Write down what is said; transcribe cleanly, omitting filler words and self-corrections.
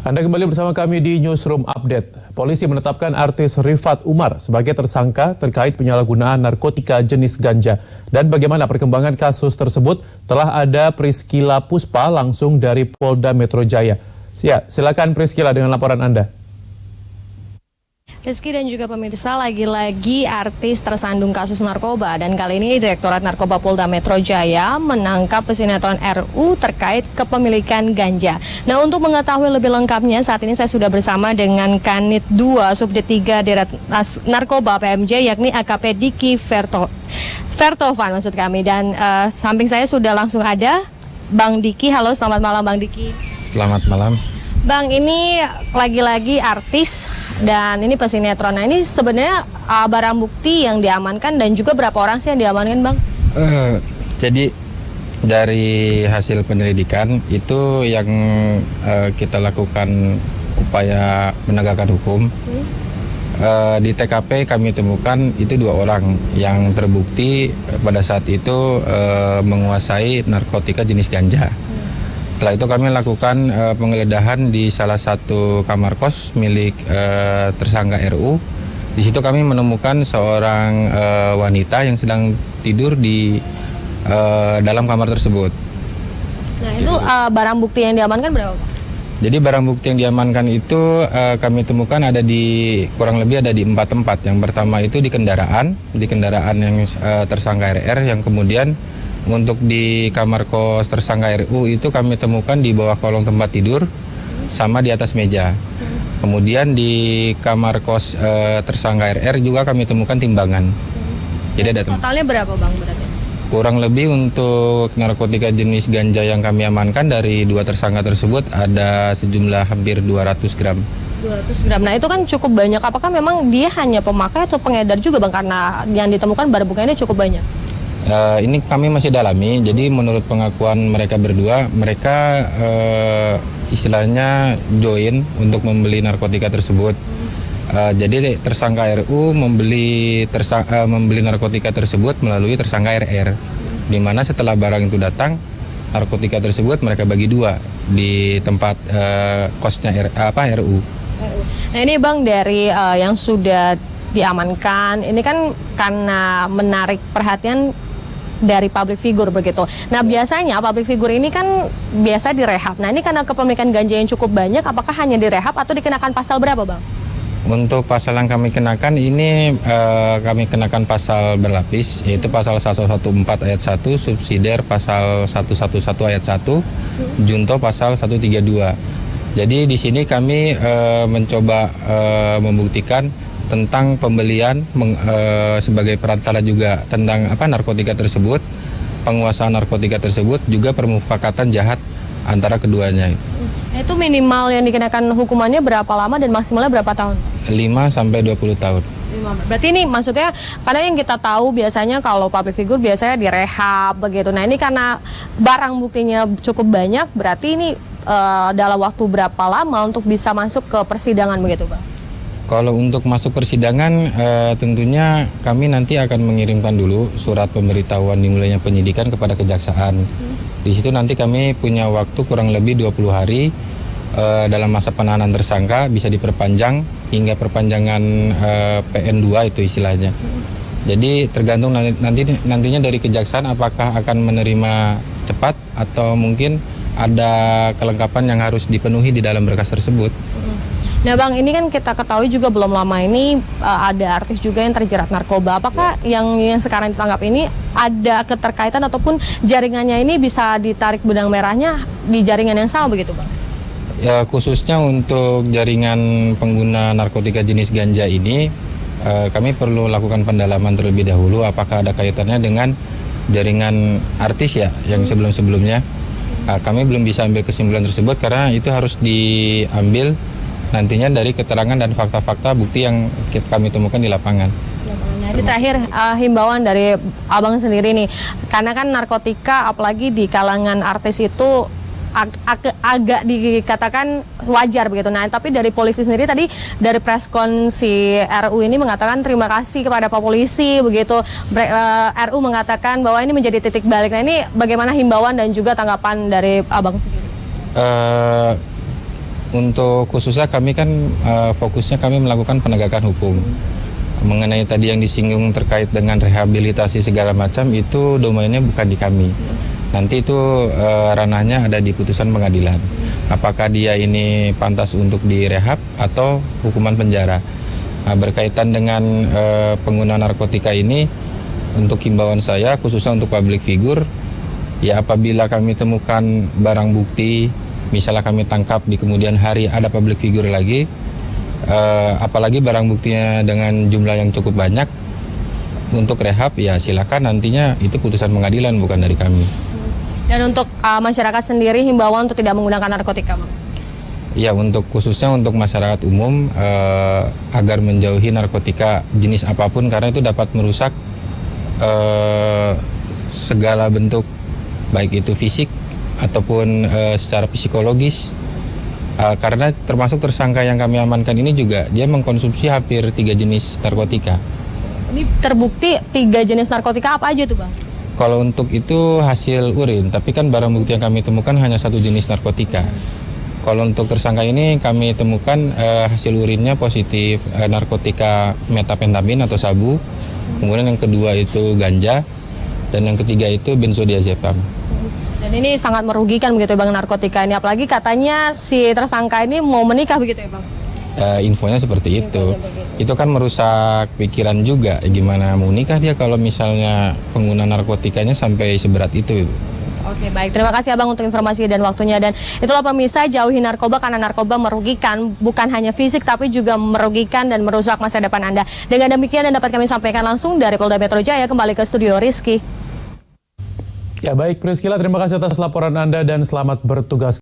Anda kembali bersama kami di Newsroom Update. Polisi menetapkan artis Rifat Umar sebagai tersangka terkait penyalahgunaan narkotika jenis ganja. Dan bagaimana perkembangan kasus tersebut, telah ada Priscila Puspa langsung dari Polda Metro Jaya. Ya, silakan Priscila dengan laporan Anda. Rizky dan juga pemirsa, lagi-lagi artis tersandung kasus narkoba, dan kali ini Direktorat Narkoba Polda Metro Jaya menangkap pesinetron RU terkait kepemilikan ganja. Nah, untuk mengetahui lebih lengkapnya, saat ini saya sudah bersama dengan Kanit 2 Subdit 3 Dirut Narkoba PMJ, yakni AKP Diki Vertovan maksud kami. Dan samping saya sudah langsung ada Bang Diki. Halo, selamat malam Bang Diki. Selamat malam. Bang, ini lagi-lagi artis dan ini pesinetron. Nah, ini sebenarnya barang bukti yang diamankan dan juga berapa orang sih yang diamankan, Bang? Jadi dari hasil penyelidikan itu yang kita lakukan upaya penegakan hukum. Di TKP kami temukan itu 2 orang yang terbukti pada saat itu menguasai narkotika jenis ganja. Setelah itu kami lakukan penggeledahan di salah satu kamar kos milik tersangka RU. Di situ kami menemukan seorang wanita yang sedang tidur di dalam kamar tersebut. Nah, itu barang bukti yang diamankan berapa, Pak? Jadi barang bukti yang diamankan itu kami temukan ada kurang lebih ada di 4 tempat. Yang pertama itu di kendaraan yang tersangka RR, yang kemudian untuk di kamar kos tersangka RU itu kami temukan di bawah kolong tempat tidur sama di atas meja. Kemudian di kamar kos tersangka RR juga kami temukan timbangan. Jadi ada totalnya berapa, Bang, berarti? Kurang lebih untuk narkotika jenis ganja yang kami amankan dari 2 tersangka tersebut ada sejumlah hampir 200 gram. 200 gram. Nah, itu kan cukup banyak. Apakah memang dia hanya pemakai atau pengedar juga, Bang? Karena yang ditemukan barang buktinya cukup banyak. Ini kami masih dalami. Jadi menurut pengakuan mereka berdua, mereka istilahnya join untuk membeli narkotika tersebut. Jadi tersangka RU membeli narkotika tersebut melalui tersangka RR, di mana setelah barang itu datang, narkotika tersebut mereka bagi 2 di tempat kosnya RU. Nah, ini Bang, dari yang sudah diamankan, ini kan karena menarik perhatian dari public figure begitu. Nah, biasanya public figure ini kan biasa direhab. Nah, ini karena kepemilikan ganja yang cukup banyak, apakah hanya direhab atau dikenakan pasal berapa, Bang? Untuk pasal yang kami kenakan ini kami kenakan pasal berlapis, yaitu pasal 114 ayat 1, subsidiar pasal 111 ayat 1, junto pasal 132. Jadi di sini kami mencoba membuktikan tentang pembelian sebagai perantara juga tentang narkotika tersebut, penguasaan narkotika tersebut, juga permufakatan jahat antara keduanya. Itu minimal yang dikenakan hukumannya berapa lama dan maksimalnya berapa tahun? 5 sampai 20 tahun. Berarti ini maksudnya, karena yang kita tahu biasanya kalau public figure biasanya direhab begitu. Nah, ini karena barang buktinya cukup banyak, berarti ini dalam waktu berapa lama untuk bisa masuk ke persidangan begitu, Bang? Kalau untuk masuk persidangan tentunya kami nanti akan mengirimkan dulu surat pemberitahuan dimulainya penyidikan kepada kejaksaan. Di situ nanti kami punya waktu kurang lebih 20 hari dalam masa penahanan tersangka, bisa diperpanjang hingga perpanjangan PN2 itu istilahnya. Jadi tergantung nantinya dari kejaksaan apakah akan menerima cepat atau mungkin ada kelengkapan yang harus dipenuhi di dalam berkas tersebut. Nah, Bang, ini kan kita ketahui juga belum lama ini ada artis juga yang terjerat narkoba. Apakah yang sekarang ditangkap ini ada keterkaitan ataupun jaringannya ini bisa ditarik benang merahnya di jaringan yang sama begitu, Bang? Ya, khususnya untuk jaringan pengguna narkotika jenis ganja ini, kami perlu lakukan pendalaman terlebih dahulu apakah ada kaitannya dengan jaringan artis ya yang sebelum-sebelumnya. Kami belum bisa ambil kesimpulan tersebut karena itu harus diambil nantinya dari keterangan dan fakta-fakta bukti yang kami temukan di lapangan. Nah, ini terakhir himbauan dari Abang sendiri nih, karena kan narkotika apalagi di kalangan artis itu agak dikatakan wajar begitu. Nah, tapi dari polisi sendiri tadi dari preskon si RU ini mengatakan terima kasih kepada Pak Polisi begitu. RU mengatakan bahwa ini menjadi titik balik. Nah, ini bagaimana himbauan dan juga tanggapan dari Abang sendiri? untuk khususnya kami kan fokusnya kami melakukan penegakan hukum. Mengenai tadi yang disinggung terkait dengan rehabilitasi segala macam itu domainnya bukan di kami. Nanti itu ranahnya ada di putusan pengadilan. Apakah dia ini pantas untuk direhab atau hukuman penjara. Nah, berkaitan dengan pengguna narkotika ini, untuk himbauan saya khususnya untuk public figure, ya apabila kami temukan barang bukti, misalnya kami tangkap di kemudian hari ada public figure lagi, apalagi barang buktinya dengan jumlah yang cukup banyak, untuk rehab ya silakan, nantinya itu putusan pengadilan bukan dari kami. Dan untuk masyarakat sendiri himbauan untuk tidak menggunakan narkotika, Bang? Ya, khususnya untuk masyarakat umum agar menjauhi narkotika jenis apapun karena itu dapat merusak segala bentuk, baik itu fisik ataupun secara psikologis. Karena termasuk tersangka yang kami amankan ini juga dia mengkonsumsi hampir 3 jenis narkotika. Ini terbukti 3 jenis narkotika apa aja tuh, Bang? Kalau untuk itu hasil urin, tapi kan barang bukti yang kami temukan hanya 1 jenis narkotika. Kalau untuk tersangka ini kami temukan hasil urinnya positif narkotika metapentamin atau sabu. Kemudian yang kedua itu ganja dan yang ketiga itu benzodiazepam. Dan ini sangat merugikan begitu, Bang, narkotika ini. Apalagi katanya si tersangka ini mau menikah begitu ya, Bang? Infonya seperti itu. Itu kan merusak pikiran juga. Gimana mau nikah dia kalau misalnya pengguna narkotikanya sampai seberat itu. Oke, baik. Terima kasih Abang untuk informasi dan waktunya. Dan itulah pemirsa, jauhi narkoba karena narkoba merugikan bukan hanya fisik tapi juga merugikan dan merusak masa depan Anda. Dengan demikian yang dapat kami sampaikan langsung dari Polda Metro Jaya. Kembali ke studio Rizky. Ya baik Priscila, terima kasih atas laporan Anda dan selamat bertugas.